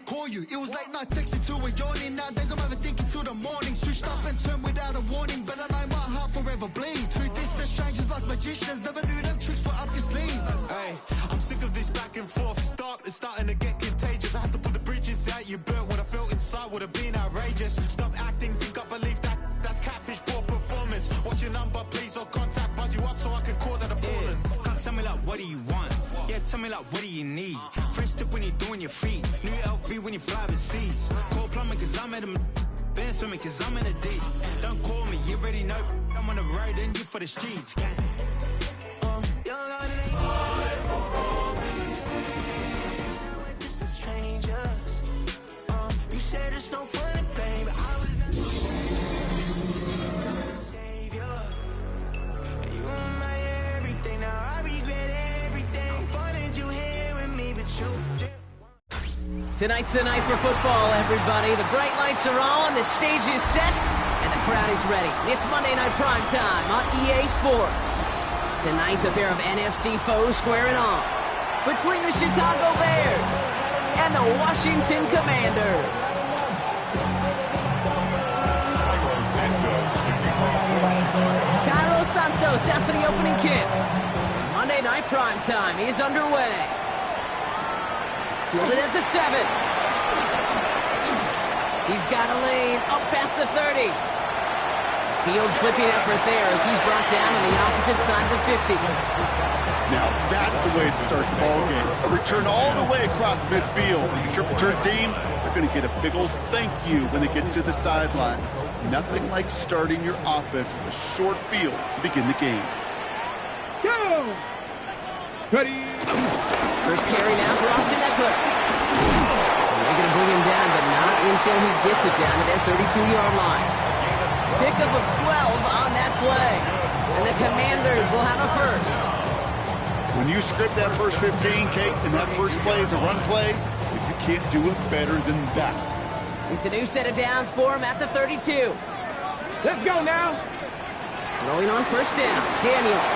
call you. It was late night texting to a yawning. Nowadays I'm overthinking till the morning. Switched up and turned without a warning, but I know my heart forever bleed. Truth is that strangers like magicians never knew them tricks were up your sleeve. Hey, I'm sick of this back and forth. It's starting to get contagious. I had to put the bridges out you built. What I felt inside would have been outrageous. Stop acting, think I believe that's catfish, poor performance. What's your number, please, or contact, buzz you up so I can call that appalling. Can't tell me like, what do you want? Yeah, tell me like, what do you need? Fresh tip when you're doing your feet. New LV when you fly overseas. Call plumbing cause I'm at a band swimming cause I'm in a deep. Don't call me, you already know. I'm on the road and you for the streets. You said it's no fun to play, but I was the savior. You were my everything, now I regret everything. I wanted you here with me, but you didn't. Tonight's the night for football, everybody. The bright lights are on, the stage is set, and the crowd is ready. It's Monday Night Prime Time on EA Sports. Tonight's a pair of NFC foes squaring off between the Chicago Bears and the Washington Commanders. Cairo Santos out for the opening kick. Monday Night Prime Time is underway. Fielded at the 7. He's got a lane up past the 30. Fields flipping effort there as he's brought down on the opposite side of the 50. Now that's the way to start the ball game. A return all the way across midfield. The triple return team, they're going to get a big old thank you when they get to the sideline. Nothing like starting your offense with a short field to begin the game. Go! Ready? First carry now for Austin Eckler. They're going to bring him down, but not until he gets it down to their 32-yard line. Pickup of 12 on that play. And the Commanders will have a first. When you script that first 15, Kate, and that first play is a run play, you can't do it better than that. It's a new set of downs for him at the 32. Let's go now. Rolling on first down. Daniels.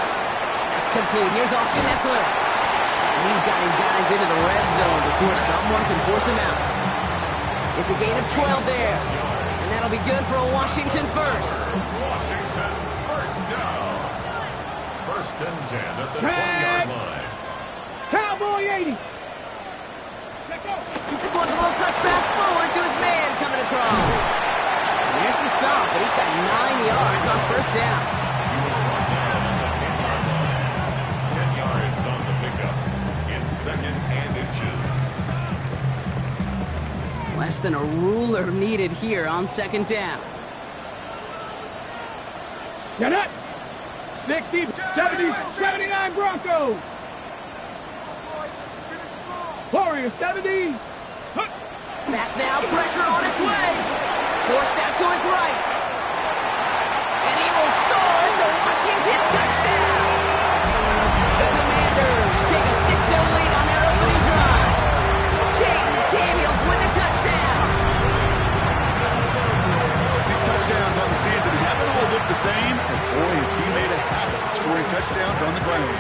That's complete. Here's Austin Eckler. He's got his guys into the red zone before someone can force him out. It's a gain of 12 there. And that'll be good for a Washington first. Washington first down. First and 10 at the 20-yard line. Cowboy 80. This one's a little touch pass forward to his man coming across. And there's the stop, but he's got 9 yards on first down. He was 1 man on the 10 yards on the pickup. It's second and inches. Less than a ruler needed here on second down. Get it. 60, 70, 79 Broncos. Warriors 70. Back now, pressure on its way. Forced out to his right. And he will score. It's a Washington touchdown. The Commanders take a 6-0 lead on their opening drive. Jaden Daniels with the touchdown. These touchdowns on the season haven't all looked the same, but boy, has he made a habit of scoring touchdowns on the ground.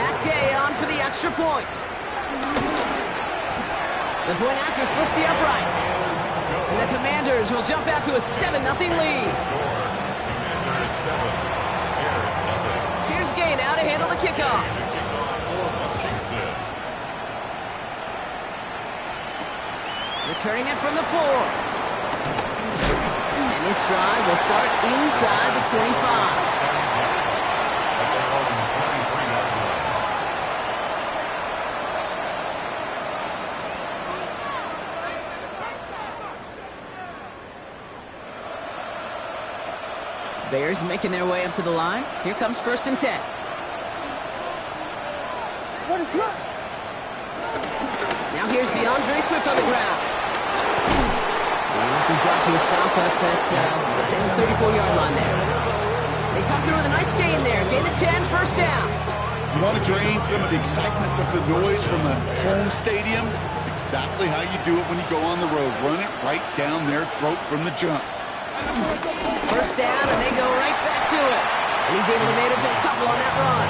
Matt Gay on for the extra point. The point after splits the uprights. And the Commanders will jump out to a 7-0 lead. Commanders 7, Bears 0. Here's Gay now to handle the kickoff. Washington. Returning it from the 4. And this drive will start inside the 25. Bears making their way up to the line. Here comes first and 10. What is that? Now here's DeAndre Swift on the ground. And this is brought to a stop up at the 34-yard line there. They come through with a nice gain there. Gain of 10, first down. You want to drain some of the excitement, some of the noise from the home stadium? It's exactly how you do it when you go on the road. Run it right down their throat from the jump. First down, and they go right back to it. And he's able to manage a couple on that run.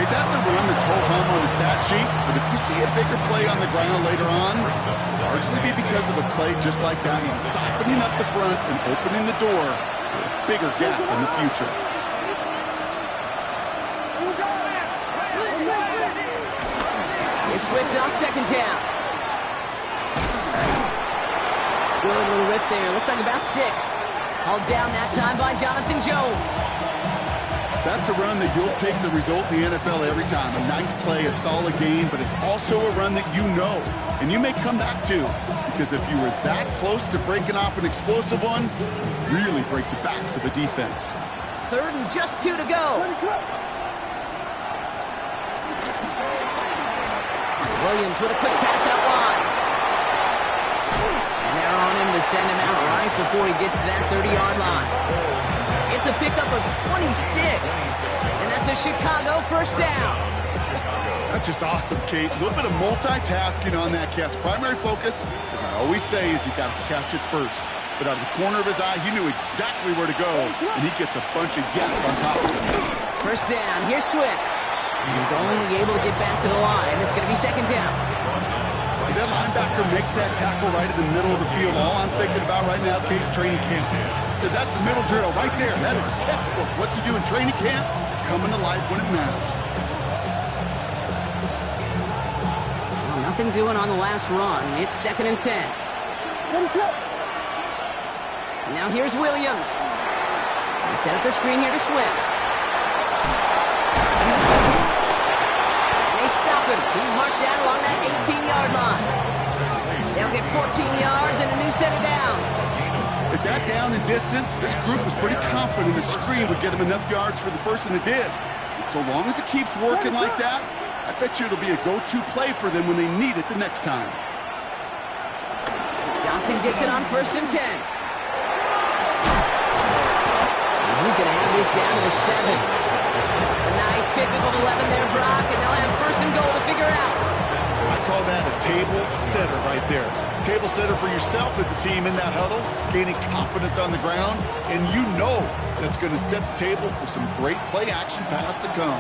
Hey, that's a run that its ho-hum on the stat sheet, but if you see a bigger play on the ground later on, largely be because of a play just like that, softening up the front and opening the door for a bigger gap in the future. Here's Swift on second down. Good little rip there. Looks like about 6. Hauled down that time by Jonathan Jones. That's a run that you'll take the result in the NFL every time. A nice play, a solid game, but it's also a run that you know, and you may come back to, because if you were that close to breaking off an explosive one, really break the backs of the defense. 3rd and just 2 to go. Williams with a quick pass out wide. And they're on him to send him out right before he gets to that 30-yard line. It's a pickup of 26, and that's a Chicago first down. That's just awesome, Kate. A little bit of multitasking on that catch. Primary focus, as I always say, is you got to catch it first. But out of the corner of his eye, he knew exactly where to go, and he gets a bunch of yak on top of it. First down, here's Swift. He's only able to get back to the line. It's going to be second down. As that linebacker makes that tackle right in the middle of the field, all I'm thinking about right now, Kate's training camp. Because that's the middle drill right there. That is a textbook. What you do in training camp, coming to life when it matters. Well, nothing doing on the last run. It's 2nd and 10. Now here's Williams. They set up the screen here to Swift. And they stop him. He's marked down along that 18-yard line. They'll get 14 yards and a new set of downs. With that down and distance, this group was pretty confident the screen would get them enough yards for the first, and it did. And so long as it keeps working like that, I bet you it'll be a go-to play for them when they need it the next time. Johnson gets it on 1st and 10. And he's going to have this down to the 7. A nice pickup of 11 there, Brock, and they'll have 1st and goal to figure out. I call that a table setter right there. Table setter for yourself as a team in that huddle, gaining confidence on the ground, and you know that's going to set the table for some great play action pass to come.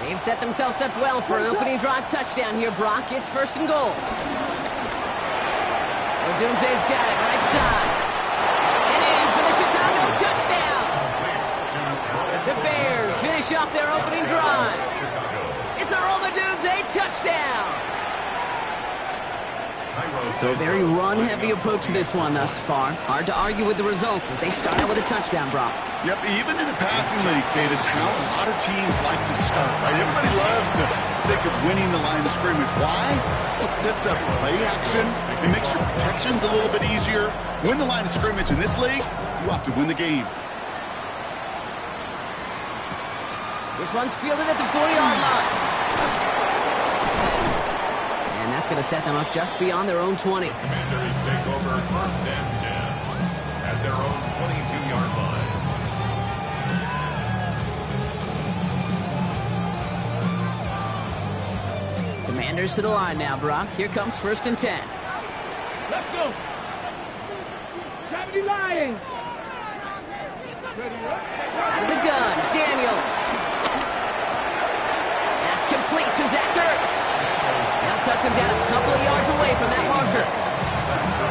They've set themselves up well for an opening drive touchdown here, Brock. It's 1st and goal. Odunze's got it right side. And in for the Chicago touchdown. The Bears finish off their opening drive. It's a Rome Odunze touchdown. So a very run-heavy approach to this one thus far. Hard to argue with the results as they start out with a touchdown, Brock. Yep, even in a passing league, Kate, it's how a lot of teams like to start, right? Everybody loves to think of winning the line of scrimmage. Why? Well, it sets up play action. It makes your protections a little bit easier. Win the line of scrimmage in this league, you have to win the game. This one's fielded at the 40-yard line. And that's going to set them up just beyond their own 20. Commanders take over 1st and 10 at their own 22-yard line. Commanders to the line now, Brock. Here comes 1st and 10. Let's go. Gravity Lions. Out of the gun, Daniels. That's complete to Zach Ertz. Now touch him down a couple of yards away from that marker.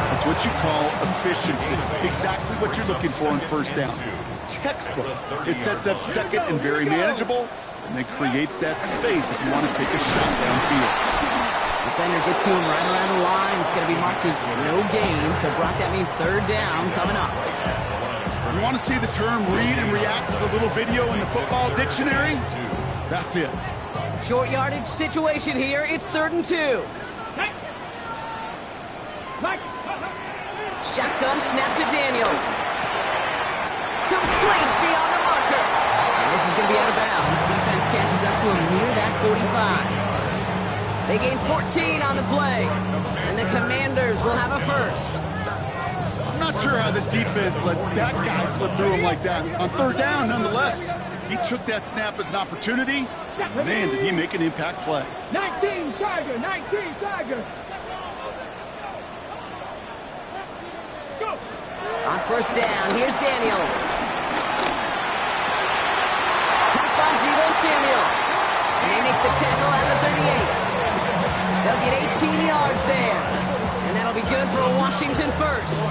That's what you call efficiency. Exactly what you're looking for in 1st down. Textbook. It sets up 2nd and very manageable, and then creates that space if you want to take a shot downfield. Defender gets to him right around the line. It's going to be marked as no gain. So, Brock, that means 3rd down coming up. You want to see the term read and react to the little video in the football dictionary? That's it. Short yardage situation here. It's 3rd and 2. Shotgun snap to Daniels. Complete beyond the marker. And this is going to be out of bounds. Defense catches up to him near that 45. They gain 14 on the play. And the Commanders will have a 1st. I'm not sure how this defense let that guy slip through him like that. On 3rd down, nonetheless, he took that snap as an opportunity. Man, did he make an impact play. 19 Tiger, 19 Tiger. Go. On 1st down, here's Daniels. Cap on Deebo Samuel. And they make the tackle at the 38. They'll get 18 yards there. And that'll be good for a Washington first.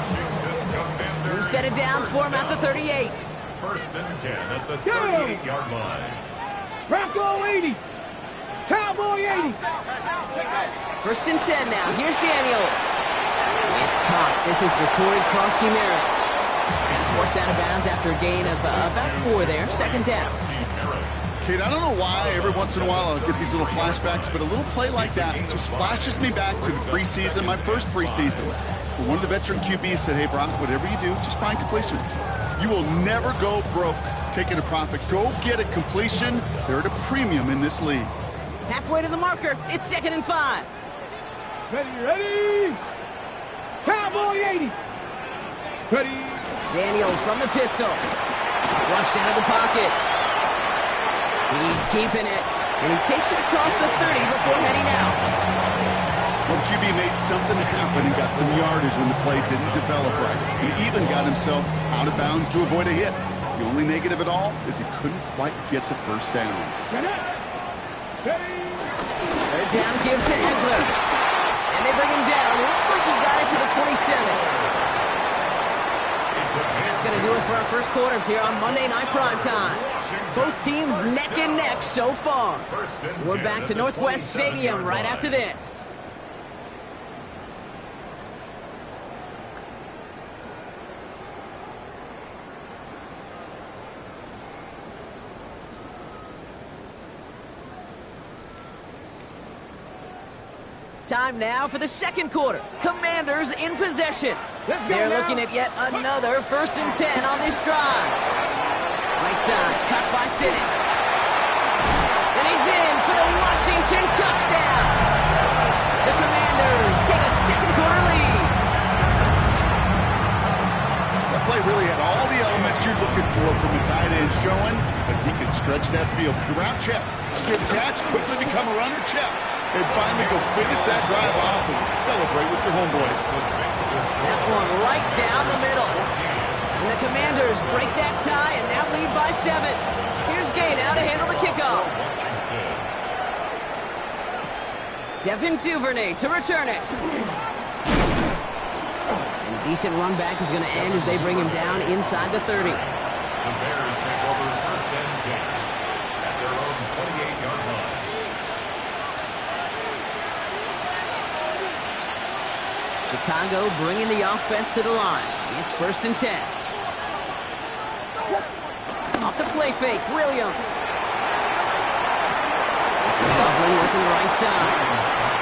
Who set it down for him at the 38. First and 10 at the 38-yard line. Bronco 80. Cowboy 80. First and 10 now. Here's Daniels. It's caught. This is Jacory Krosky-Merritt. And it's forced out of bounds after a gain of about 4 there. Second down. Kate, I don't know why every once in a while I'll get these little flashbacks, but a little play like that just flashes me back to the preseason, my first preseason. One of the veteran QBs said, hey, Brock, whatever you do, just find completions. You will never go broke taking a profit. Go get a completion. They're at a premium in this league. Halfway to the marker. It's 2nd and 5. Ready. Cowboy 80. Ready. Daniels from the pistol. Rushed out of the pocket. He's keeping it. And he takes it across the 30 before heading out. Well, the QB made something happen and got some yardage when the play didn't develop right. He even got himself out of bounds to avoid a hit. The only negative at all is he couldn't quite get the first down. Third down give to Ekeler. And they bring him down. Looks like he got it to the 27. That's going to do it for our first quarter here on Monday Night Primetime. Both teams neck and neck so far. We're back to Northwest Stadium right after this. Time now for the second quarter. Commanders in possession. They're looking at yet another 1st and 10 on this drive. Right side, cut by Sinnott. And he's in for the Washington touchdown. The Commanders take a second quarter lead. That play really had all the elements you're looking for from a tight end showing, but he can stretch that field. The route check, skip catch, quickly become a runner check. And finally go finish that drive off and celebrate with your homeboys. That one right down the middle. And the Commanders break that tie and now lead by 7. Here's Gay now to handle the kickoff. Devin Duvernay to return it. And a decent run back is going to end as they bring him down inside the 30. The Bears take over 1st and 10 at their own 28-yard line. Chicago bringing the offense to the line. It's 1st and 10. Off the play fake, Williams. This is Loveland working the right side.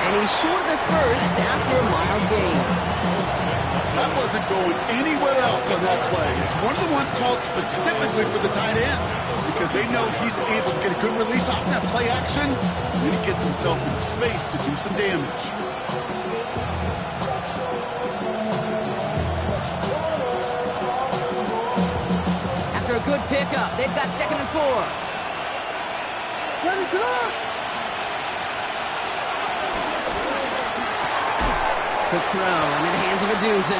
And he's short of the first after a mild gain. That wasn't going anywhere else on that play. It's one of the ones called specifically for the tight end because they know he's able to get a good release off that play action, and then he gets himself in space to do some damage. After a good pickup, they've got 2nd and 4. Quick throw into the hands of Odunze.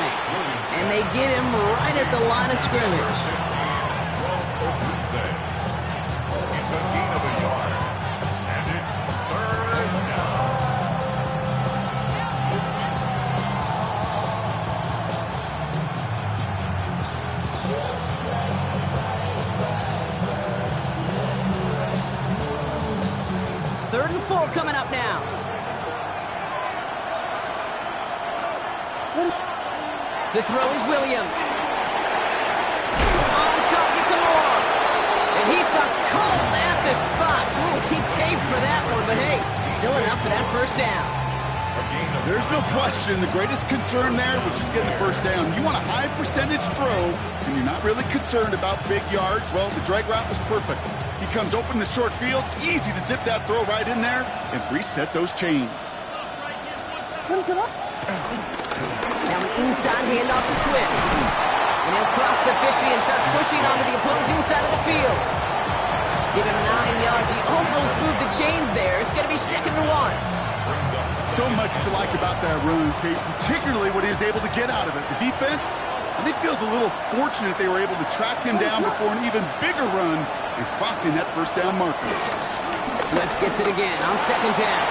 And they get him right at the line of scrimmage. It's a gain of a yard. And it's 3rd down. Third and 4 coming up now. To throw is Williams. On target to Moore. And he's stopped cold at the spot. He paid for that one, but hey, still enough for that first down. There's no question the greatest concern there was just getting the first down. You want a high percentage throw, and you're not really concerned about big yards. Well, the drag route was perfect. He comes open in the short field. It's easy to zip that throw right in there and reset those chains. Now an inside handoff to Swift. And he'll cross the 50 and start pushing onto the opposing side of the field. Give him 9 yards. He almost moved the chains there. It's going to be 2nd and 1. So much to like about that run, Kate, particularly what he was able to get out of it. The defense, I think, feels a little fortunate they were able to track him down before an even bigger run and crossing that first down marker. Swift gets it again on second down.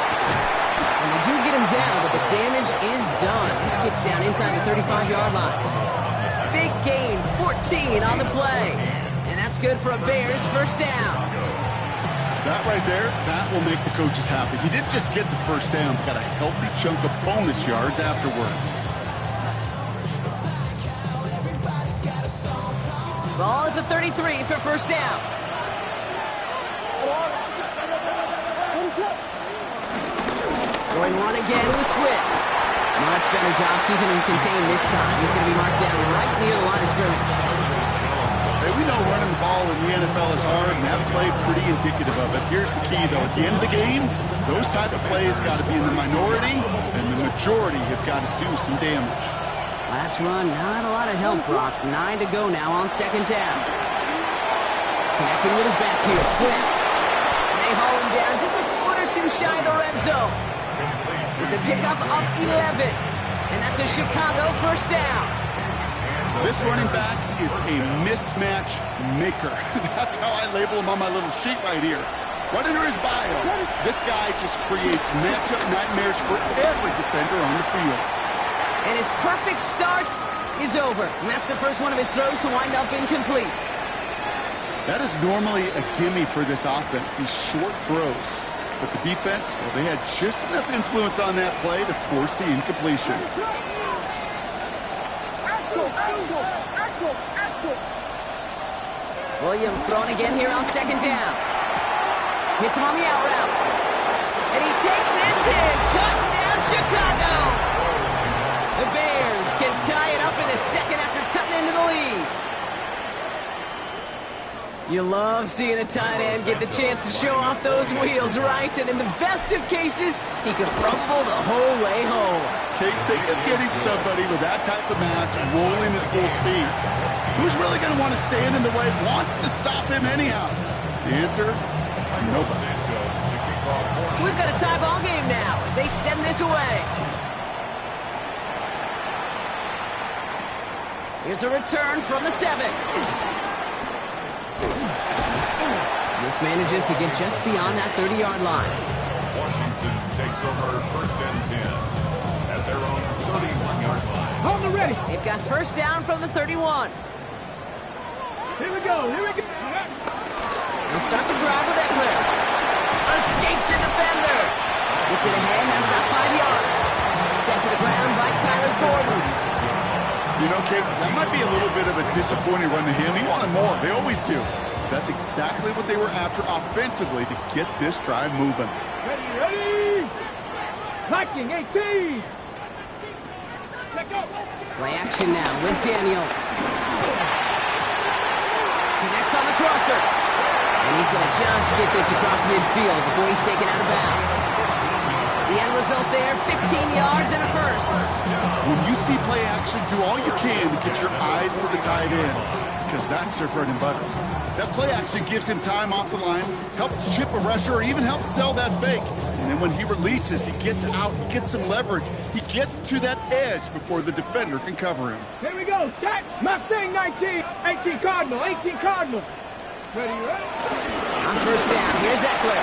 And they do get him down, but the damage is done. This gets down inside the 35-yard line. Big gain, 14 on the play. And that's good for a Bears first down. That right there, that will make the coaches happy. He didn't just get the first down, but got a healthy chunk of bonus yards afterwards. Ball at the 33 for first down. Going run again with Swift. Much better job keeping him contained this time. He's going to be marked down right near the line of scrimmage. Hey, we know running the ball in the NFL is hard, and that play pretty indicative of it. Here's the key, though. At the end of the game, those type of plays got to be in the minority, and the majority have got to do some damage. Last run, not a lot of help, Brock. 9 to go now on second down. Connecting with his back here, Swift. They haul him down just a foot or two shy of the red zone. It's a pickup of 11, and that's a Chicago first down. This running back is a mismatch maker. That's how I label him on my little sheet right here. Right under his bio, this guy just creates matchup nightmares for every defender on the field. And his perfect start is over. And that's the first one of his throws to wind up incomplete. That is normally a gimme for this offense, these short throws. But the defense, well, they had just enough influence on that play to force the incompletion. Williams throwing again here on second down. Hits him on the out route. And he takes this in. Touchdown, Chicago! The Bears can tie it up in the second after cutting into the lead. You love seeing a tight end get the chance to show off those wheels, right? And in the best of cases, he could rumble the whole way home. Kate, think of getting somebody with that type of mass rolling at full speed. Who's really going to want to stand in the way, wants to stop him anyhow? The answer, nobody. We've got a tie ball game now as they send this away. Here's a return from the 7. This manages to get just beyond that 30-yard line. Washington takes over first and 10 at their own 31-yard line. On the ready. They've got first down from the 31. Here we go. They'll start the drive with Eckler. Escapes a defender. Gets it ahead, has about 5 yards. Sent to the ground by Kyler Gordon. You know, Kate, that might be a little bit of a disappointing run to him. He wanted more. They always do. That's exactly what they were after offensively to get this drive moving. Ready. Liking 18. Let go. Play action now with Daniels. Connects on the crosser. And he's going to just get this across midfield before he's taken out of bounds. The end result there, 15 yards and a first. When you see play action, do all you can to get your eyes to the tight end, because that's their bread and butter. That play action gives him time off the line, helps chip a rusher, or even helps sell that fake. And then when he releases, he gets out, he gets some leverage. He gets to that edge before the defender can cover him. Here we go. Set. Mustang 19. 18 Cardinal. 18 Cardinal. Ready. On first down, here's Eckler.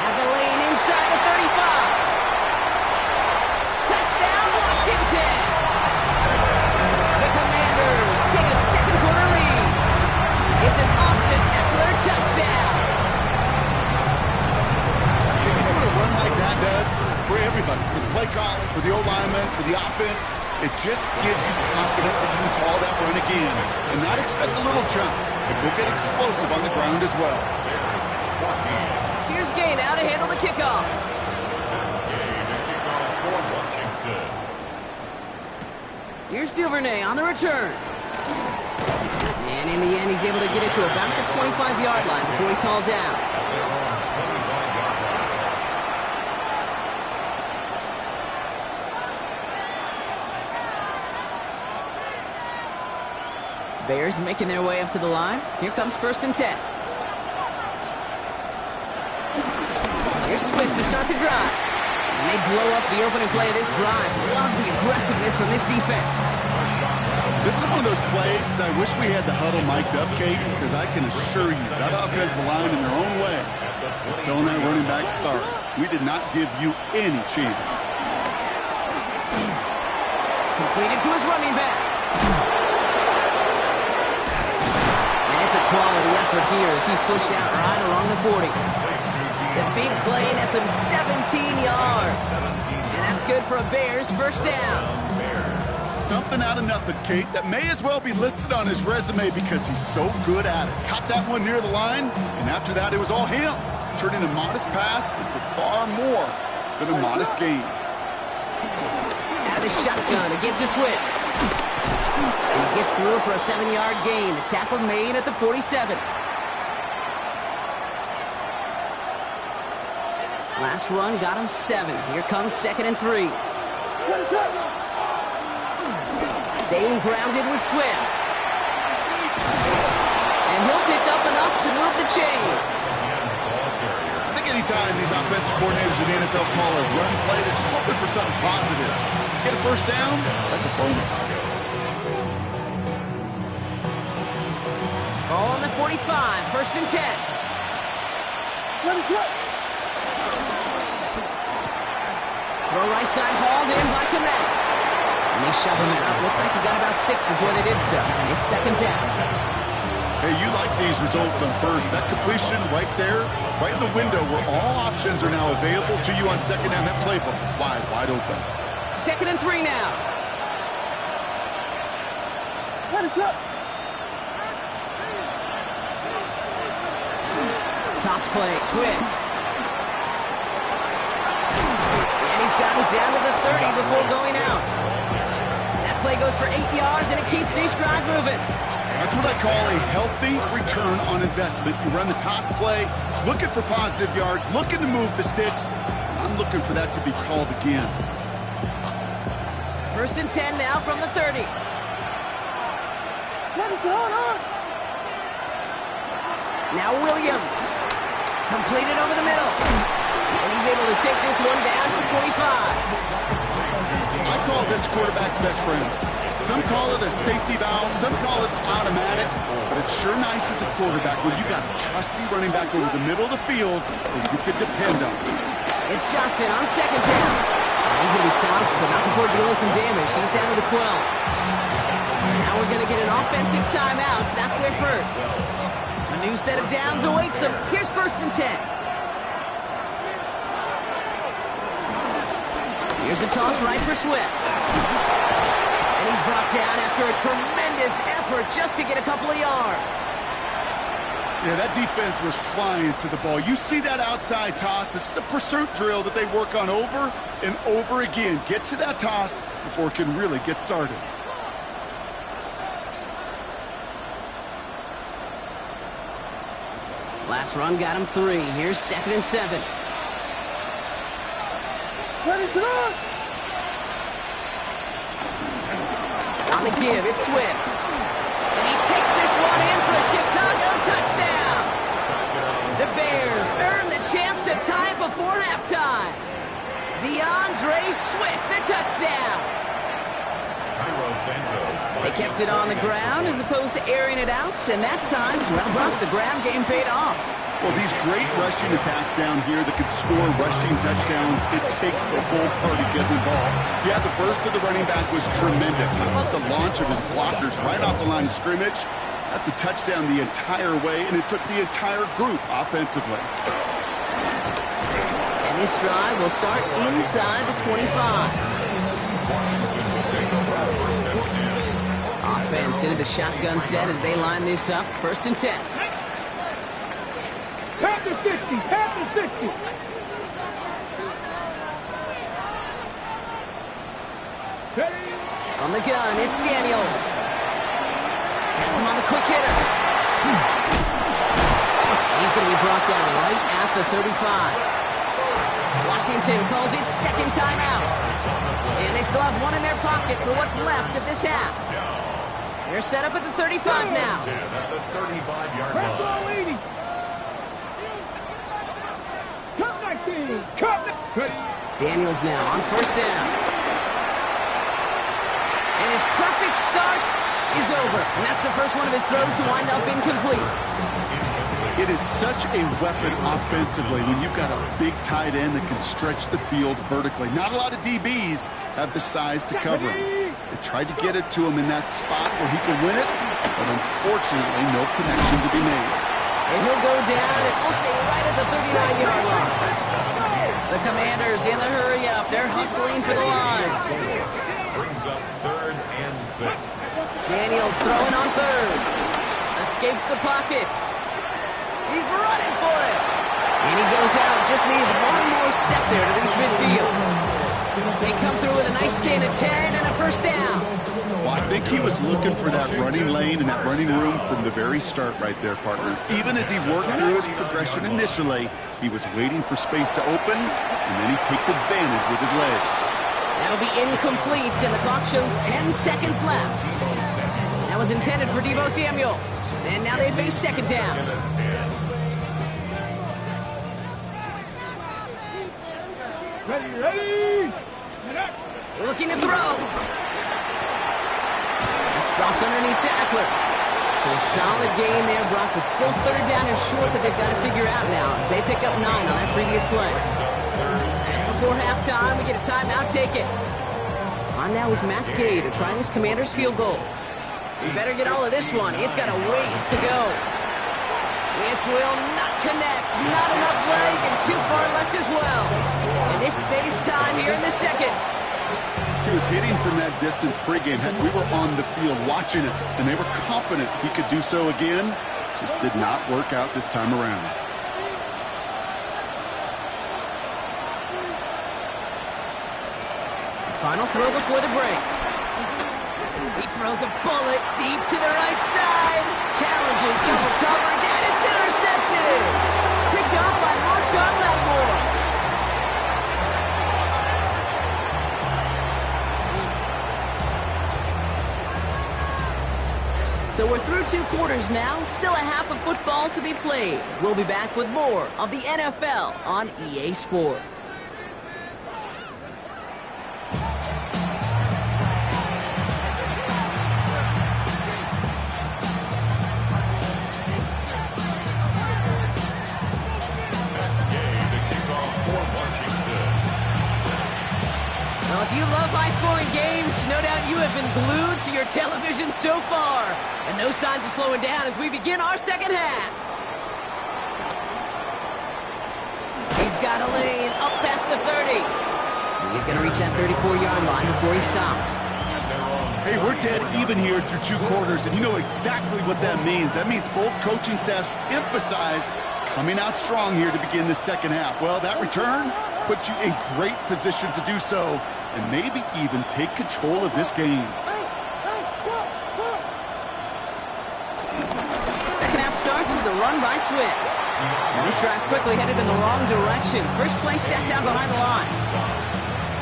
Has a lane inside the 35. Touchdown, Washington. The Commanders take a second quarter lead. It's an Austin Eckler touchdown. You know what a run like that does for everybody, for the play caller, for the O-lineman, for the offense? It just gives you confidence that you can call that run again and not expect a little jump, but go get explosive on the ground as well. Here's Gain out to handle the kickoff. For Washington. Here's Duvernay on the return. And in the end, he's able to get it to about the 25-yard line before he's hauled down. Bears making their way up to the line. Here comes first and 10. Here's Swift to start the drive. And they blow up the opening play of this drive. Love the aggressiveness from this defense. This is one of those plays that I wish we had the huddle mic'd up, Kate, because I can assure you that offensive line in their own way is telling that running back, sorry, we did not give you any chance. Completed to his running back. And it's a quality effort here as he's pushed out right along the 40. The big play nets him 17 yards. And that's good for a Bears first down. Something out of nothing, Kate, that may as well be listed on his resume because he's so good at it. Caught that one near the line, and after that it was all him, turning a modest pass into far more than a modest gain. Out of the shotgun, a give to Swift. And he gets through for a 7-yard gain. The tackle made at the 47. Last run got him 7. Here comes 2nd and 3. Staying grounded with Swift. And he'll pick up enough to move the chains. I think anytime these offensive coordinators in the NFL call a run play, they're just hoping for something positive. To get a first down, that's a bonus. Ball on the 45, 1st and 10. Throw right side hauled in by Kmet. And they shove him out. Looks like he got about 6 before they did so. It's 2nd down. Hey, you like these results on first. That completion right there, right in the window where all options are now available to you on 2nd down. That playbook wide open. 2nd and 3 now. What is up? Toss play, Swift. And he's got it down to the 30 before going out. That play goes for 8 yards, and it keeps these drive moving. That's what I call a healthy return on investment. You run the toss play, looking for positive yards, looking to move the sticks. I'm looking for that to be called again. 1st and 10 now from the 30. Now Williams. Completed over the middle. And he's able to take this one down to the 25. I call this quarterback's best friend. Some call it a safety valve, some call it automatic, but it's sure nice as a quarterback when you got a trusty running back over the middle of the field that you could depend on. It's Johnson on 2nd down. He's going to be stopped, but not before dealing some damage. He's down to the 12. Now we're going to get an offensive timeout. That's their first. A new set of downs awaits them. Here's 1st and 10. Here's a toss right for Swift. And he's brought down after a tremendous effort just to get a couple of yards. Yeah, that defense was flying to the ball. You see that outside toss. This is a pursuit drill that they work on over and over again. Get to that toss before it can really get started. Last run got him 3. Here's 2nd and 7. Ready to run! On the give, it's Swift. And he takes this one in for a Chicago touchdown. The Bears earn the chance to tie it before halftime. DeAndre Swift, the touchdown. They kept it on the ground as opposed to airing it out, and that time, well, the ground game paid off. Well, these great rushing attacks down here that could score rushing touchdowns, it takes the whole party getting involved. Yeah, the burst of the running back was tremendous. How about the launch of his blockers right off the line of scrimmage? That's a touchdown the entire way, and it took the entire group offensively. And this drive will start inside the 25. Offense into the shotgun set as they line this up. 1st and 10. Past the 50, past the 50. On the gun, it's Daniels. Has him on the quick hitter. He's going to be brought down right at the 35. Washington calls it 2nd timeout. And they still have one in their pocket for what's left of this half. They're set up at the 35 now. At the 35-yard line. Daniels now on 1st down. And his perfect start is over. And that's the first one of his throws to wind up incomplete. It is such a weapon offensively when you've got a big tight end that can stretch the field vertically. Not a lot of DBs have the size to cover him. They tried to get it to him in that spot where he could win it, but unfortunately no connection to be made. And he'll go down, and we'll say right at the 39-yard line. The Commanders in the hurry-up. They're hustling for the line. Brings up 3rd and 6. Daniels throwing on 3rd. Escapes the pocket. He's running for it. And he goes out. Just needs one more step there to reach midfield. They come through with a nice gain of 10 and a first down. Well, I think he was looking for that running lane and that running room from the very start right there, partners. Even as he worked through his progression initially, he was waiting for space to open, and then he takes advantage with his legs. That'll be incomplete, and the clock shows 10 seconds left. That was intended for Deebo Samuel. And now they face second down. Ready. Looking to throw. That's dropped underneath to Eckler. So a solid gain there, Brock, but still 3rd down and short that they've got to figure out now as they pick up 9 on that previous play. Just before halftime, we get a timeout taken. On now is Matt Gay to try this Commander's field goal. We better get all of this one. It's got a ways to go. This will not connect. Not enough leg and too far left as well. And this stays tied here in the second. He was hitting from that distance pregame. We were on the field watching it, and they were confident he could do so again. Just did not work out this time around. Final throw before the break. He throws a bullet deep to the right side. Challenges double coverage, and it's intercepted. Picked off by Marshawn Lattimore. So we're through 2 quarters now. Still a half of football to be played. We'll be back with more of the NFL on EA Sports. If you love high-scoring games, no doubt you have been glued to your television so far. And no signs of slowing down as we begin our second half. He's got a lane up past the 30. He's going to reach that 34-yard line before he stops. Hey, we're dead even here through 2 quarters, and you know exactly what that means. That means both coaching staffs emphasized coming out strong here to begin the second half. Well, that return puts you in great position to do so, and maybe even take control of this game. Second half starts with a run by Swift. And this drive's quickly headed in the wrong direction. First play set down behind the line.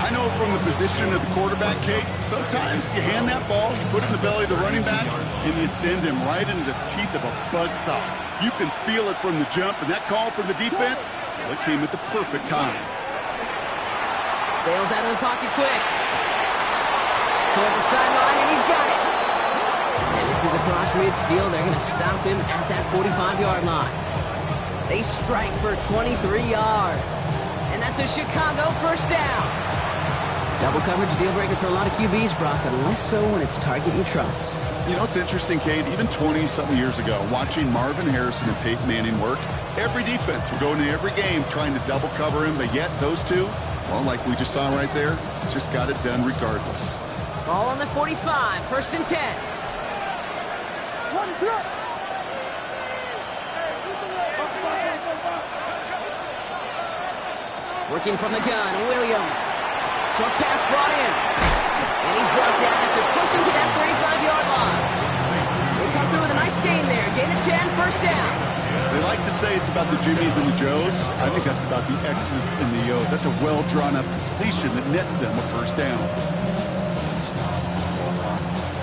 I know from the position of the quarterback, Kate, sometimes you hand that ball, you put it in the belly of the running back, and you send him right into the teeth of a buzzsaw. You can feel it from the jump, and that call from the defense, well, it came at the perfect time. Bails out of the pocket quick. Toward the sideline, and he's got it. And this is across midfield. They're going to stop him at that 45-yard line. They strike for 23 yards. And that's a Chicago first down. Double coverage deal breaker for a lot of QBs, Brock, but less so when it's a target you trust. You know, it's interesting, Kate, even 20-something years ago, watching Marvin Harrison and Peyton Manning work, every defense would go into every game trying to double cover him, but yet those two, well, like we just saw right there, just got it done regardless. Ball on the 45, first and 10. Working from the gun, Williams. Short pass brought in. And he's brought down after pushing to that 35-yard line. They come through with a nice gain there. Gain of 10, first down. They like to say it's about the Jimmies and the Joes. I think that's about the X's and the O's. That's a well-drawn-up completion that nets them a first down.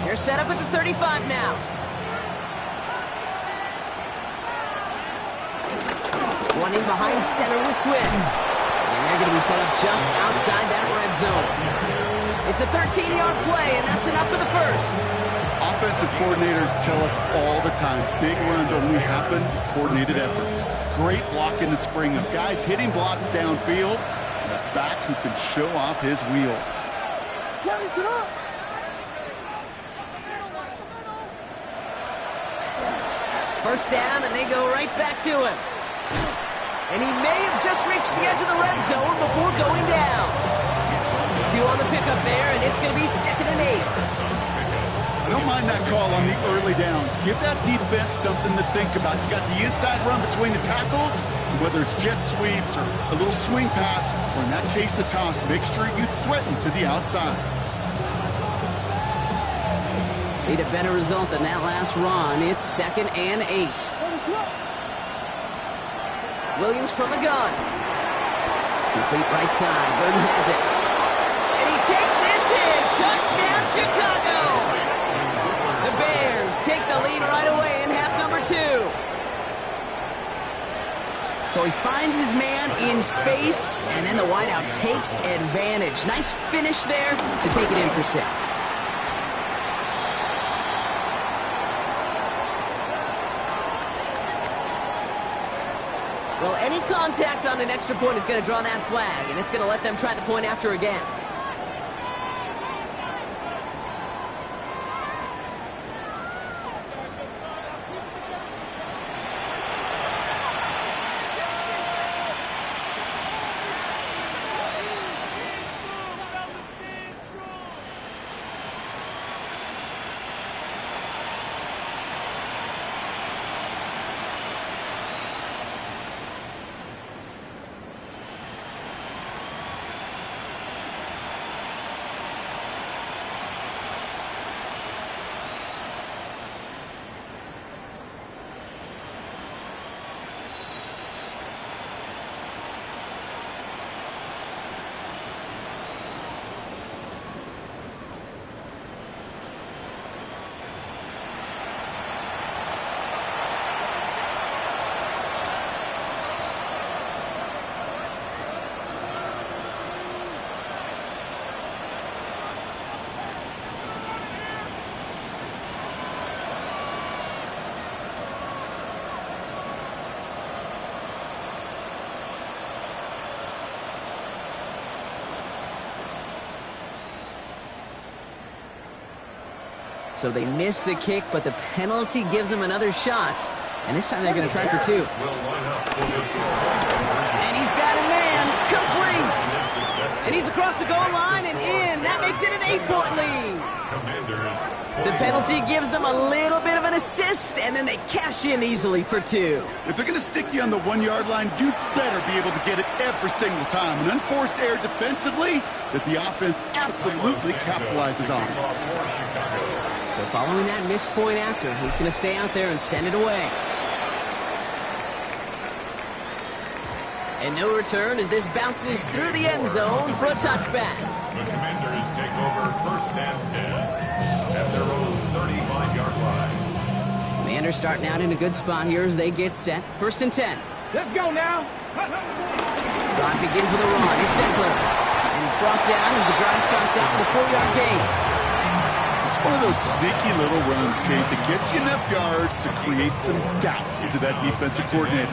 They're set up at the 35 now. One in behind center with Swift. And they're going to be set up just outside that red zone. It's a 13-yard play, and that's enough for the first. Offensive coordinators tell us all the time, big runs only happen with coordinated efforts. Great block in the spring of guys hitting blocks downfield, and a back who can show off his wheels. First down, and they go right back to him. And he may have just reached the edge of the red zone before going down. 2 on the pickup there, and it's going to be 2nd and 8. I don't mind that call on the early downs. Give that defense something to think about. You got the inside run between the tackles, whether it's jet sweeps or a little swing pass, or in that case a toss, make sure you threaten to the outside. Need a better result than that last run. It's 2nd and 8. Williams from the gun. Complete right side. Burton has it. And he takes this in. Touchdown, Chicago. The Bears take the lead right away in half number 2. So he finds his man in space, and then the wideout takes advantage. Nice finish there to take it in for 6. Well, any contact on an extra point is going to draw that flag, and it's going to let them try the point after again. So they miss the kick, but the penalty gives them another shot. And this time they're going to try for 2. And he's got a man. Complete. And he's across the goal line and in. That makes it an 8-point lead. The penalty gives them a little bit of an assist, and then they cash in easily for 2. If they're going to stick you on the 1-yard line, you better be able to get it every single time. An unforced error defensively that the offense absolutely capitalizes on. So following that missed point after, he's going to stay out there and send it away. And no return as this bounces through the end zone for a touchback. The Commanders take over 1st and 10 at their own 35-yard line. Commanders starting out in a good spot here as they get set. 1st and 10. Let's go now. Drive begins with a run. It's Eckler. And he's brought down as the drive starts out with a 4-yard gain. It's one of those sneaky little runs, Kate, that gets you enough yards to create some doubt into that defensive coordinator.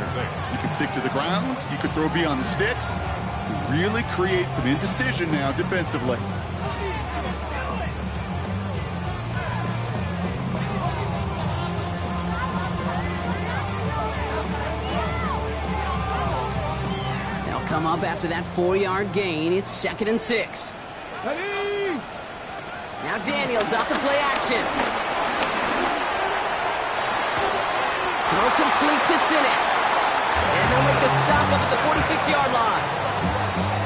You can stick to the ground, you can throw beyond the sticks, really create some indecision now defensively. They'll come up after that 4-yard gain. It's 2nd and 6. Now Daniels off the play action. Throw complete to Sinnott. And they'll make the stop up at the 46-yard line.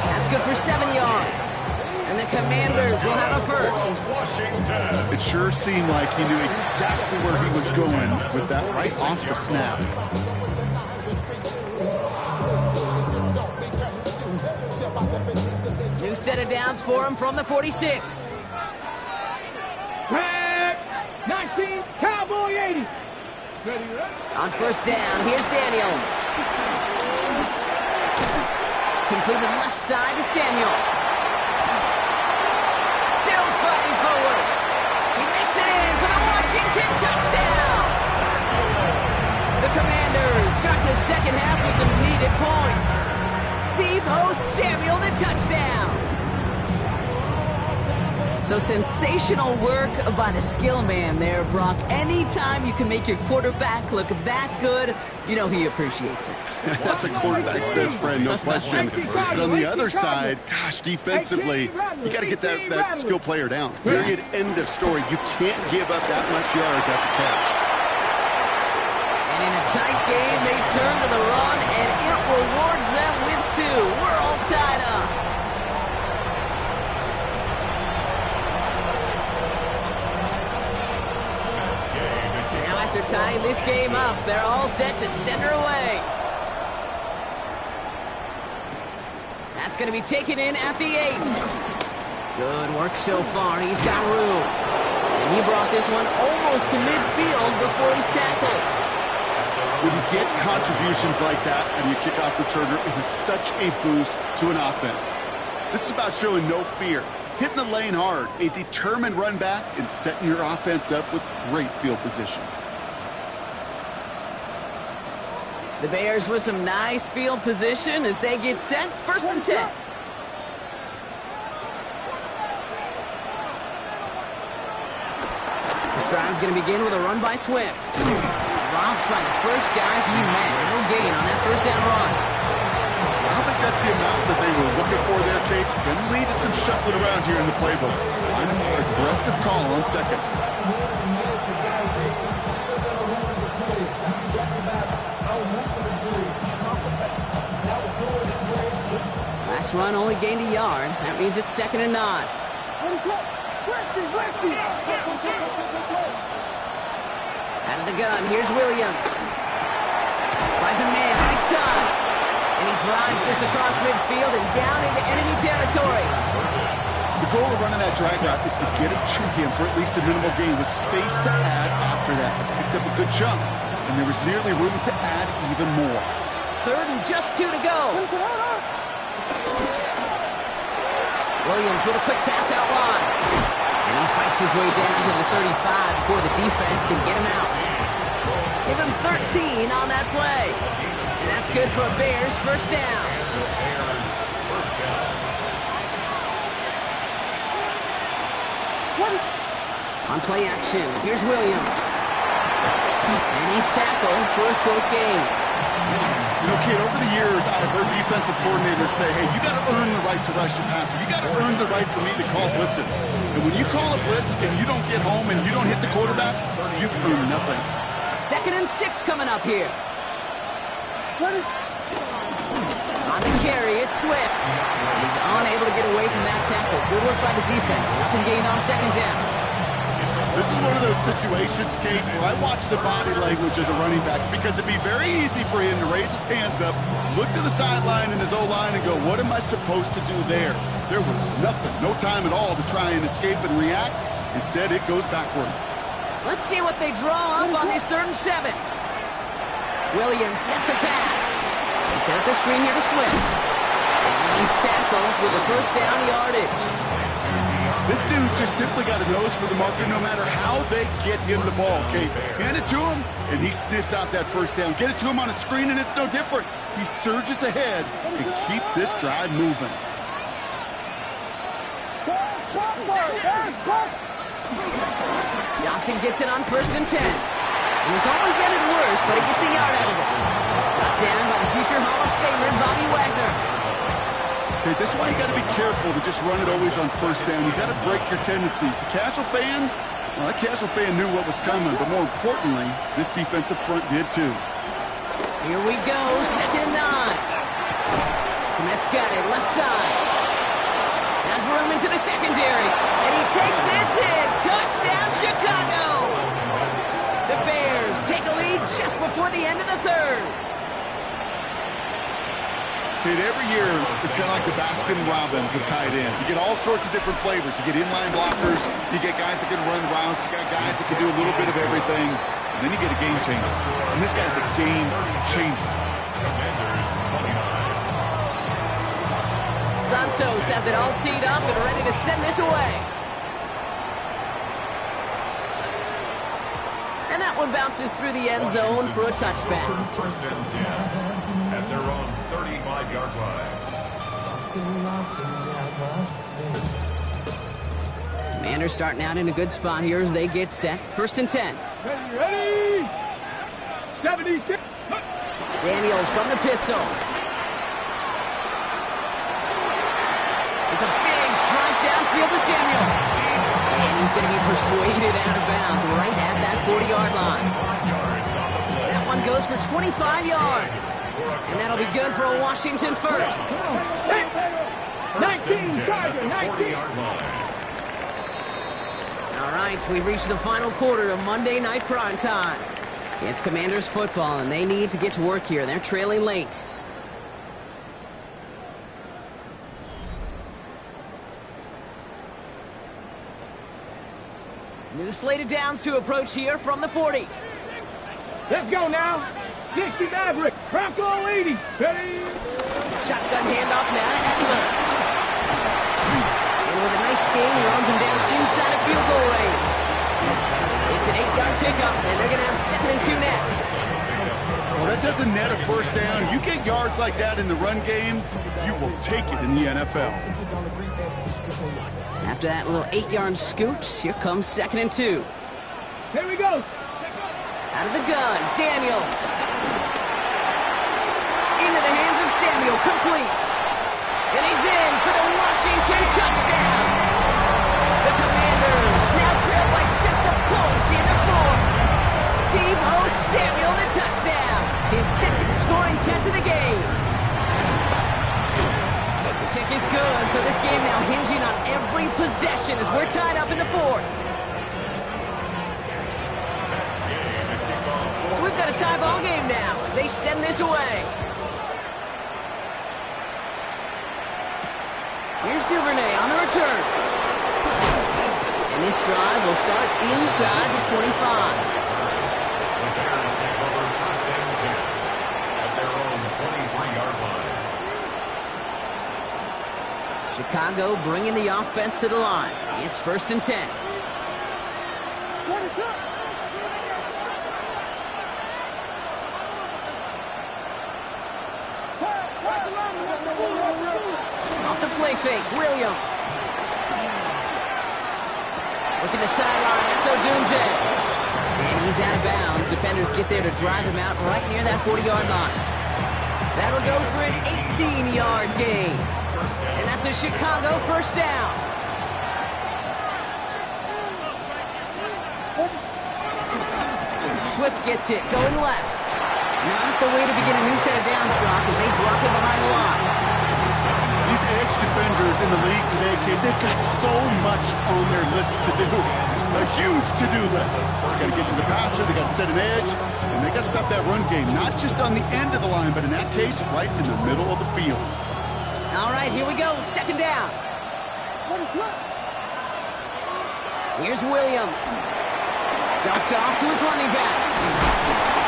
That's good for 7 yards. And the Commanders will have a first. It sure seemed like he knew exactly where he was going with that right off the snap. New set of downs for him from the 46. 19, Cowboy 80. On 1st down, here's Daniels. Completed left side to Samuel. Still fighting forward. He makes it in for the Washington touchdown! The Commanders start the second half with some needed points. Deebo Samuel, the touchdown! So sensational work by the skill man there, Brock. Anytime you can make your quarterback look that good, you know he appreciates it. That's a quarterback's best friend, no question. But on the other side, gosh, defensively, you got to get that skill player down. Period, end of story. You can't give up that much yards after catch. And in a tight game, they turn to the run, and it rewards them with 2. We're all tied up. After tying this game up, they're all set to send her away. That's going to be taken in at the 8. Good work so far. He's got room. And he brought this one almost to midfield before he's tackled. When you get contributions like that and your kickoff returner, it is such a boost to an offense. This is about showing no fear, hitting the lane hard, a determined run back, and setting your offense up with great field position. The Bears with some nice field position as they get set. 1st and 10. This drive's going to begin with a run by Swift. Drops by the first guy he met. No gain on that first down run. I don't think that's the amount that they were looking for there, Kate. Going to lead to some shuffling around here in the playbook. Find a more aggressive call on 2nd. Last run only gained a yard. That means it's 2nd and 9. Out of the gun, here's Williams. Finds a man right side. And he drives this across midfield and down into enemy territory. The goal of running that drag route is to get it to him for at least a minimal gain with space to add after that. Picked up a good chunk, and there was nearly room to add even more. 3rd and just 2 to go. Williams with a quick pass out wide. And he fights his way down to the 35 before the defense can get him out. Give him 13 on that play. And that's good for a Bears first down. On play action, here's Williams. And he's tackled for a short gain. You know, Kate, over the years, I've heard defensive coordinators say, hey, you got to earn the right to rush your passer. You got to earn the right for me to call blitzes. And when you call a blitz and you don't get home and you don't hit the quarterback, you've earned nothing. 2nd and 6 coming up here. On the carry, it's Swift. He's unable to get away from that tackle. Good work by the defense. Nothing gained on 2nd down. This is one of those situations, Kate, where I watch the body language of the running back because it'd be very easy for him to raise his hands up, look to the sideline in his O-line and go, what am I supposed to do there? There was nothing, no time at all to try and escape and react. Instead, it goes backwards. Let's see what they draw up on this 3rd and 7. Williams set to pass. He set up the screen here to Swift. And he's tackled with a first down yardage. This dude just simply got a nose for the marker no matter how they get him the ball, Kate. Hand it to him, and he sniffs out that first down. Get it to him on a screen, and it's no different. He surges ahead and keeps this drive moving. Johnson gets it on 1st and 10. It was always ended worse, but he gets a yard out of it. Got down by the future Hall of Famer, Bobby Wagner. Okay, this is why you got to be careful to just run it always on 1st down. You got to break your tendencies. The casual fan, well, that casual fan knew what was coming, but more importantly, this defensive front did too. Here we go, 2nd and 9. Komet's got it, left side. Has room into the secondary, and he takes this in. Touchdown, Chicago! The Bears take a lead just before the end of the 3rd. Kate, every year, it's kind of like the Baskin-Robbins of tight ends. You get all sorts of different flavors. You get inline blockers. You get guys that can run routes. You got guys that can do a little bit of everything. And then you get a game changer. And this guy's a game changer. Santos has it all teed up and ready to send this away. one bounces through the end zone for a touchback. First and 10 at their own 35-yard line. Commanders starting out in a good spot here as they get set. First and 10. Ready? 76. Daniels from the pistol. It's a big strike downfield to Samuel. And he's going to be persuaded out of bounds right at that 40-yard line. That one goes for 25 yards. And that'll be good for a Washington first. 19, Tiger, 19. All right, we've reached the final quarter of Monday Night Prime Time. It's Commanders football, and they need to get to work here. They're trailing late. New slated downs to approach here from the 40. Let's go now. 60 Maverick. Bronco 80. Ready? Shotgun handoff now to Eckler. And with a nice gain, he runs him down inside of field goal range. It's an 8-yard pickup, and they're going to have 2nd and 2 next. Well, that doesn't net a first down. You get yards like that in the run game, you will take it in the NFL. After that little 8-yard scoot, here comes 2nd and 2. Here we go. Out of the gun, Daniels. Into the hands of Samuel, complete. And he's in for the Washington touchdown. The Commanders now trail by just a point in the 4th. Deebo Samuel, the touchdown. His 2nd scoring catch of the game. The kick is good, so this game now hinging on every possession as we're tied up in the 4th. So we've got a tie ball game now as they send this away. Here's Duvernay on the return. And this drive will start inside the 25. The Bears take over first and 10 at their own 23-yard line. Chicago bringing the offense to the line. It's 1st and 10. Off the play fake, Williams. Looking to sideline, that's Odunze. And he's out of bounds. Defenders get there to drive him out right near that 40-yard line. That'll go for an 18-yard gain. And that's a Chicago first down. Swift gets it, going left. Not the way to begin a new set of downs, Brock, as they drop him behind the line. These edge defenders in the league today, kid, they've got so much on their list to do. A huge to-do list. They got to get to the passer, they got to set an edge, and they got to stop that run game, not just on the end of the line, but in that case, right in the middle of the field. All right, here we go. 2nd down. Here's Williams. Dumped off to his running back.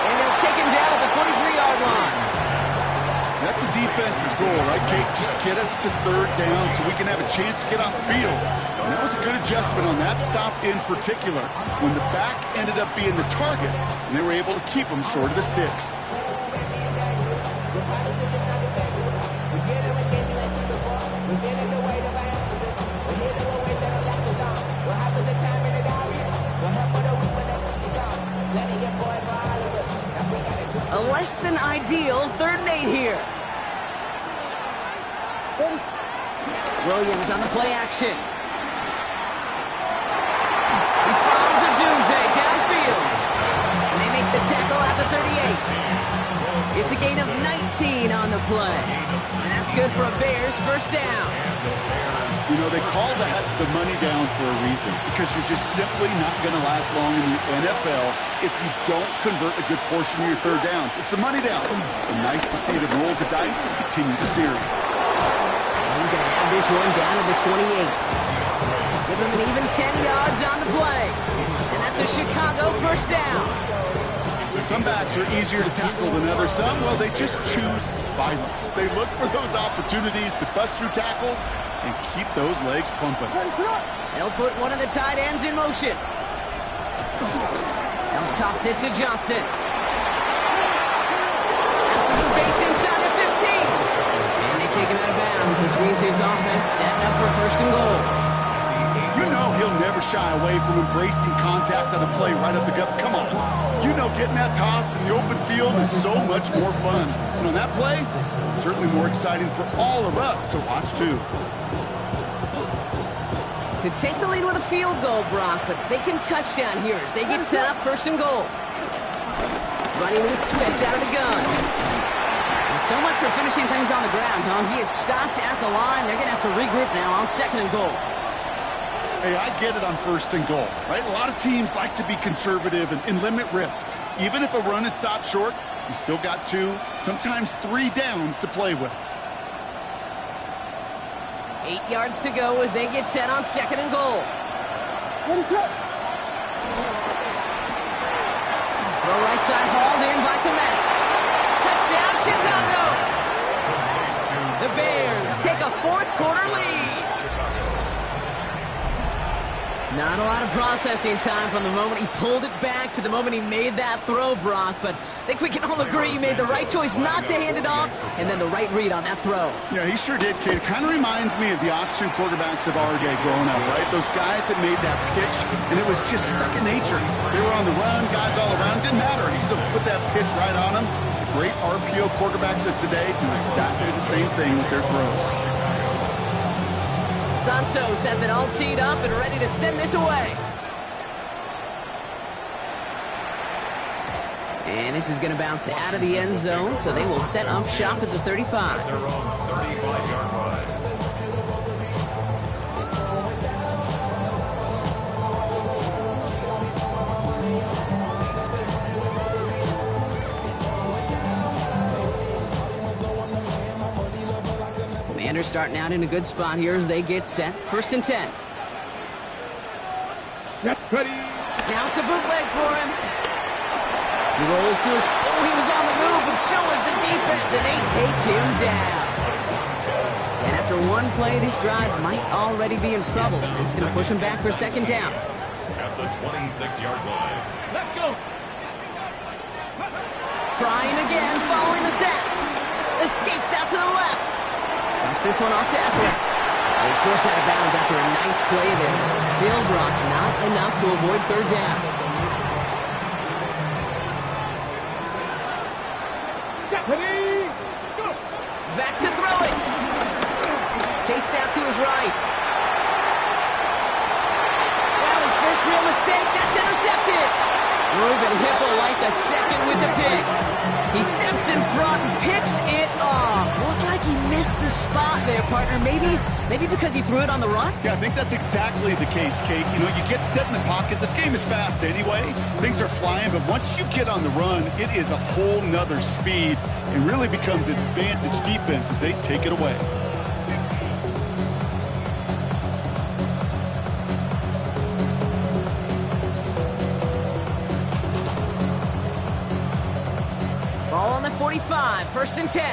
And they'll take him down at the 43-yard line. That's a defense's goal, right, Kate? Just get us to 3rd down so we can have a chance to get off the field. And that was a good adjustment on that stop in particular, when the back ended up being the target, and they were able to keep him short of the sticks. A less than ideal 3rd and 8 here. Williams on the play action. He finds Odunze downfield. And they make the tackle at the 38. It's a gain of 19 on the play. And that's good for a Bears first down. You know, they call that the money down for a reason, because you're just simply not going to last long in the NFL if you don't convert a good portion of your 3rd downs. It's the money down. And nice to see them roll the dice and continue the series. And he's going to have this one down to the 28. Give him an even 10 yards on the play. And that's a Chicago first down. Some backs are easier to tackle than others. Some, well, they just choose violence. They look for those opportunities to bust through tackles and keep those legs pumping. They'll put one of the tight ends in motion. They'll toss it to Johnson. Has some space inside the 15. And they take him out of bounds, which means his offense setting up for first and goal. You know he'll never shy away from embracing contact on a play right up the gut. Come on. You know getting that toss in the open field is so much more fun. And on that play, certainly more exciting for all of us to watch too. Could take the lead with a field goal, Brock, but thinking touchdown here as they get set up first and goal. Running with Swift out of the gun. And so much for finishing things on the ground, huh? He is stopped at the line. They're going to have to regroup now on second and goal. Hey, I get it on first and goal, right? A lot of teams like to be conservative and limit risk. Even if a run is stopped short, you still got 2, sometimes 3 downs to play with. 8 yards to go as they get set on second and goal. What is up? Throw right side hauled in by Komet. Touchdown, Chicago! The Bears take a fourth quarter lead. Not a lot of processing time from the moment he pulled it back to the moment he made that throw, Brock. But I think we can all agree he made the right choice not to hand it off, and then the right read on that throw. Yeah, he sure did, kid. Kind of reminds me of the option quarterbacks of our day growing up, right? Those guys that made that pitch, and it was just second nature. They were on the run, guys all around. Didn't matter. He still put that pitch right on them. The great RPO quarterbacks of today do exactly the same thing with their throws. Santos has it all teed up and ready to send this away. And this is going to bounce out of the end zone, so they will set up shop at the 35. Their own 35-yard line. Commanders starting out in a good spot here as they get set. First and 10. Yes, ready. Now it's a bootleg for him. He rolls to his... Oh, he was on the move, but so was the defense, and they take him down. And after one play, this drive might already be in trouble. It's going to push him back for second down. At the 26-yard line. Let's go. Trying again, following the set. Escapes out to the left. Dumps this one off tackle. He's forced out of bounds after a nice play there. But still, Brock, not enough to avoid third down. Ready. Go. Back to throw it. Chased out to his right. Well, his first real mistake. That's intercepted. Ruben Hippolyte the second with the pick. He steps in front and picks it off. Looked like he missed the spot there, partner. Maybe because he threw it on the run? Yeah, I think that's exactly the case, Kate. You know, you get set in the pocket. This game is fast anyway. Things are flying, but once you get on the run, it is a whole nother speed. It really becomes advantage defense as they take it away. Ball on the 45, first and 10.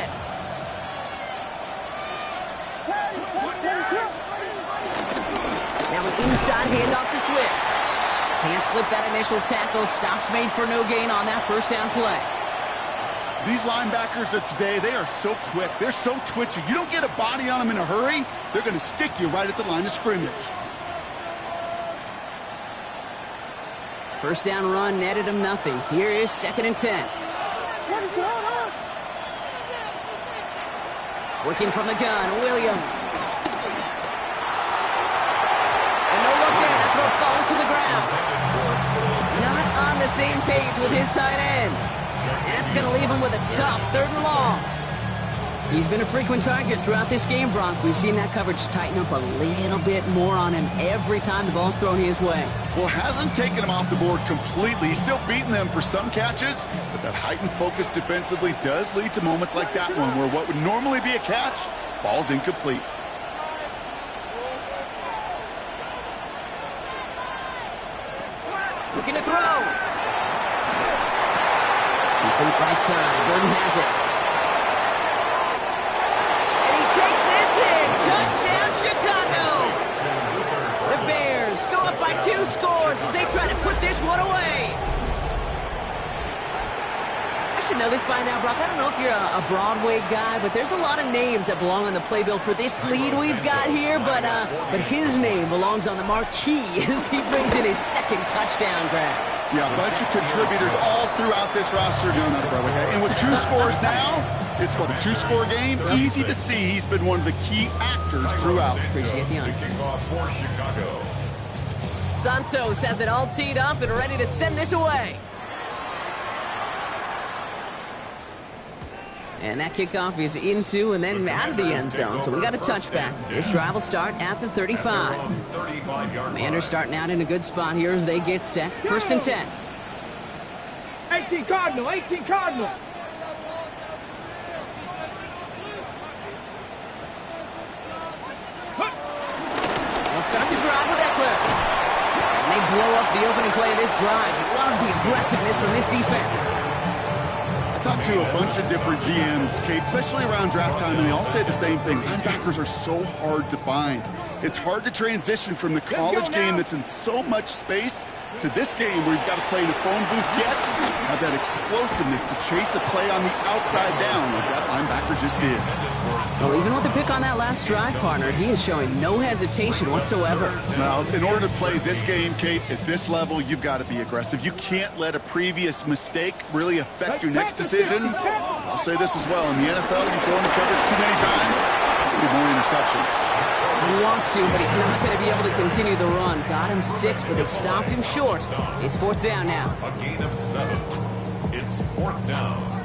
Now an inside handoff to Swift. Can't slip that initial tackle. Stops made for no gain on that first down play. These linebackers of today, they are so quick. They're so twitchy. You don't get a body on them in a hurry, they're going to stick you right at the line of scrimmage. First down run netted him nothing. Here is second and 10. Working from the gun, Williams. And no look there, that throw falls to the ground. Not on the same page with his tight end. That's going to leave him with a tough third and long. He's been a frequent target throughout this game, Bronk. We've seen that coverage tighten up a little bit more on him every time the ball's thrown his way. Well, hasn't taken him off the board completely. He's still beating them for some catches, but that heightened focus defensively does lead to moments like that one where what would normally be a catch falls incomplete. Looking to throw. Complete right side. Gordon has it. And he takes this in. Touchdown, Chicago. The Bears go up by 2 scores as they try to put this one away. should know this by now, Brock. I don't know if you're a Broadway guy, but there's a lot of names that belong on the playbill for this lead we've got here, but his name belongs on the marquee as he brings in his second touchdown grab. Yeah, a bunch of contributors all throughout this roster doing that, Broadway guy. And with 2 scores now, it's what, a 2-score game? Easy to see he's been one of the key actors throughout. Appreciate the honesty. Kicking off for Chicago. Santos has it all teed up and ready to send this away. And that kickoff is into and then out of the end zone, so we got a touchback. This drive will start at the 35. Commanders starting out in a good spot here as they get set. 1st and 10. 18 Cardinal, 18 Cardinal. They'll start the drive with Eckler. And they blow up the opening play of this drive. Love the aggressiveness from this defense. I talked to a bunch of different GMs, Kate, especially around draft time, and they all say the same thing. Linebackers are so hard to find. It's hard to transition from the college game that's in so much space to this game where you've got to play in a phone booth, yet have that explosiveness to chase a play on the outside down like that linebacker just did. Well, even with the pick on that last drive, partner, he is showing no hesitation whatsoever. Now, in order to play this game, Kate, at this level, you've got to be aggressive. You can't let a previous mistake really affect your next decision. I'll say this as well. In the NFL, you throw in the coverage too many times, you get more interceptions. He wants to, but he's not going to be able to continue the run. Got him 6, but they stopped him short. It's 4th down now. A gain of 7. It's 4th down.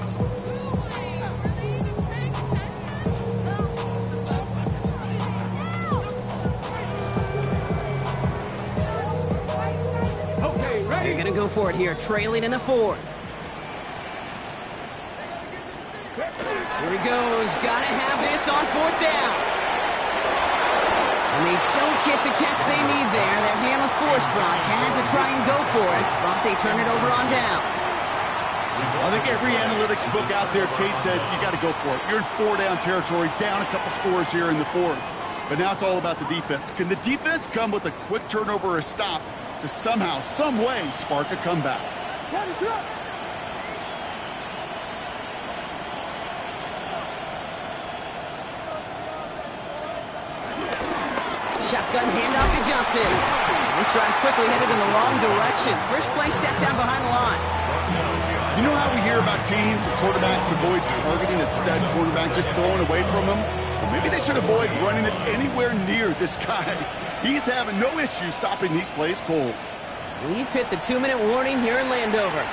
They're going to go for it here, trailing in the 4th. Here he goes. Got to have this on 4th down. And they don't get the catch they need there. Their hand was forced, Brock. Had to try and go for it, but they turn it over on downs. I think every analytics book out there, Kate said, you got to go for it. You're in 4-down territory, down a couple scores here in the 4th. But now it's all about the defense. Can the defense come with a quick turnover or a stop to somehow, some way, spark a comeback? Shotgun handoff to Johnson. This drive's quickly headed in the wrong direction. First play set down behind the line. You know how we hear about teams and quarterbacks avoid targeting a stud quarterback, just throwing away from him? Well, maybe they should avoid running it anywhere near this guy. He's having no issue stopping these plays cold. We've hit the 2-minute warning here in Landover.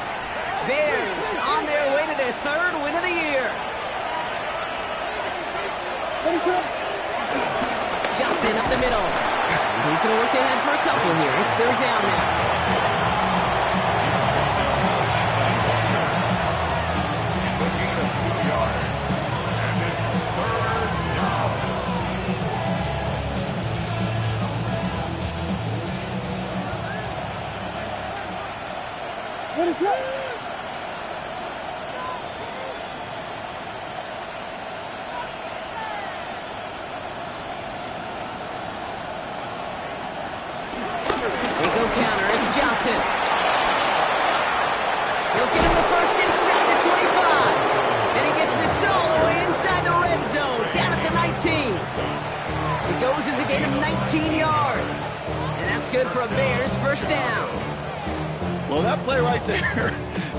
Bears on their way to their 3rd win of the year. Johnson up the middle. He's going to work ahead for a couple here. It's 3rd down now. It's a gain of 2 yards. And it's 3rd down. What is that? Counter, it's Johnson. He'll get him the first inside the 25. And he gets this solo inside the red zone, down at the 19. It goes as a gain of 19 yards. And that's good for a Bears 1st down. Well, that play right there,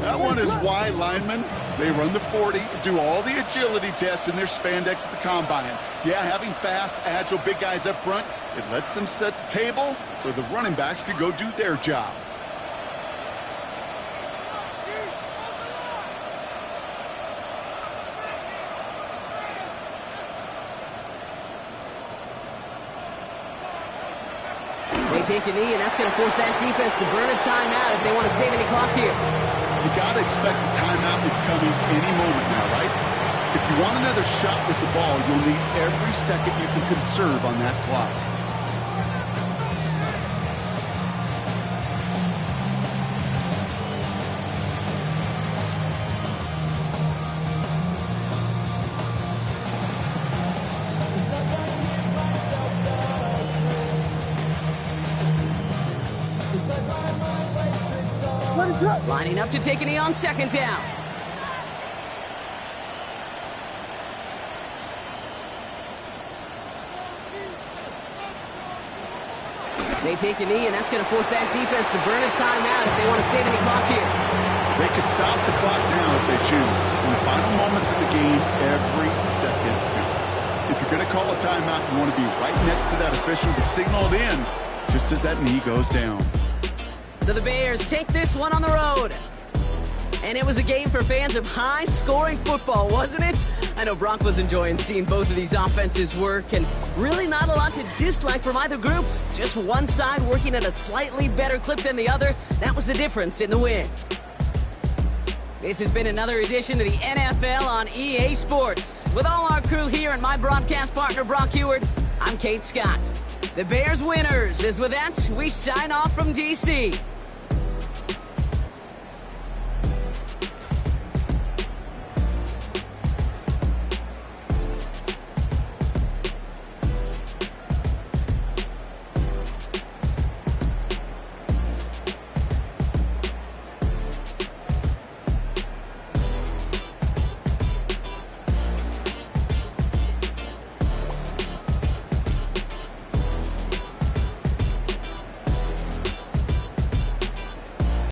that one is why linemen, they run the 40, do all the agility tests in their spandex at the combine. Yeah, having fast, agile, big guys up front, it lets them set the table so the running backs could go do their job. They take a knee, and that's going to force that defense to burn a timeout if they want to save any clock here. You got to expect the timeout is coming any moment now, right? If you want another shot with the ball, you'll need every second you can conserve on that clock. Lining up to take a knee on 2nd down. They take a knee, and that's going to force that defense to burn a timeout if they want to save any clock here. They could stop the clock now if they choose. In the final moments of the game, every second counts. If you're going to call a timeout, you want to be right next to that official to signal it in just as that knee goes down. So the Bears take this one on the road. And it was a game for fans of high-scoring football, wasn't it? I know Brock was enjoying seeing both of these offenses work, and really not a lot to dislike from either group. Just one side working at a slightly better clip than the other. That was the difference in the win. This has been another edition of the NFL on EA Sports. With all our crew here and my broadcast partner, Brock Heward, I'm Kate Scott. The Bears winners, as with that, we sign off from D.C.